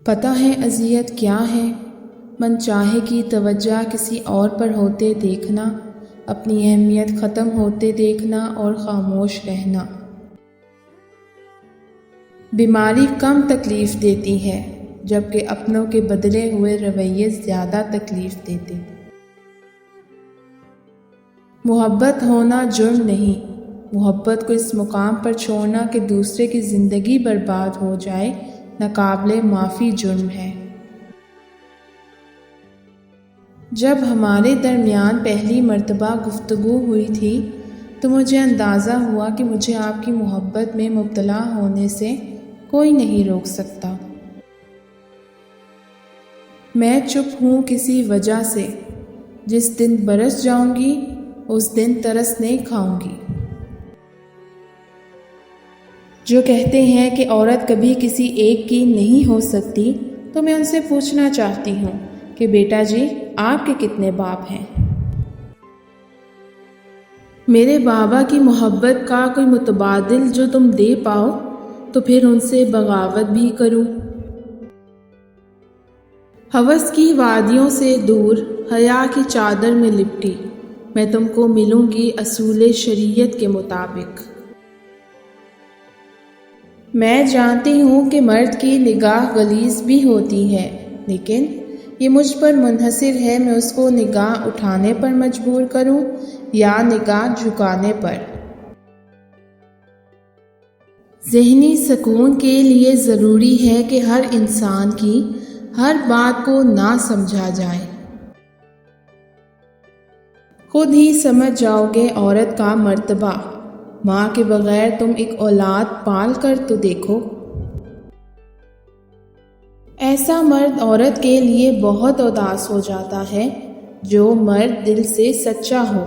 پتہ ہے اذیت کیا ہے؟ من چاہے کی توجہ کسی اور پر ہوتے دیکھنا، اپنی اہمیت ختم ہوتے دیکھنا اور خاموش رہنا۔ بیماری کم تکلیف دیتی ہے، جبکہ اپنوں کے بدلے ہوئے رویے زیادہ تکلیف دیتے۔ محبت ہونا جرم نہیں، محبت کو اس مقام پر چھوڑنا کہ دوسرے کی زندگی برباد ہو جائے ناقابل معافی جرم ہے۔ جب ہمارے درمیان پہلی مرتبہ گفتگو ہوئی تھی تو مجھے اندازہ ہوا کہ مجھے آپ کی محبت میں مبتلا ہونے سے کوئی نہیں روک سکتا۔ میں چپ ہوں کسی وجہ سے، جس دن برس جاؤں گی اس دن ترس نہیں کھاؤں گی۔ جو کہتے ہیں کہ عورت کبھی کسی ایک کی نہیں ہو سکتی، تو میں ان سے پوچھنا چاہتی ہوں کہ بیٹا جی آپ کے کتنے باپ ہیں؟ میرے بابا کی محبت کا کوئی متبادل جو تم دے پاؤ تو پھر ان سے بغاوت بھی کروں۔ ہوس کی وادیوں سے دور حیا کی چادر میں لپٹی میں تم کو ملوں گی اصول شریعت کے مطابق۔ میں جانتی ہوں کہ مرد کی نگاہ غلیظ بھی ہوتی ہے، لیکن یہ مجھ پر منحصر ہے میں اس کو نگاہ اٹھانے پر مجبور کروں یا نگاہ جھکانے پر۔ ذہنی سکون کے لیے ضروری ہے کہ ہر انسان کی ہر بات کو نہ سمجھا جائے۔ خود ہی سمجھ جاؤ گے عورت کا مرتبہ، ماں کے بغیر تم ایک اولاد پال کر تو دیکھو۔ ایسا مرد عورت کے لیے بہت اداس ہو جاتا ہے جو مرد دل سے سچا ہو۔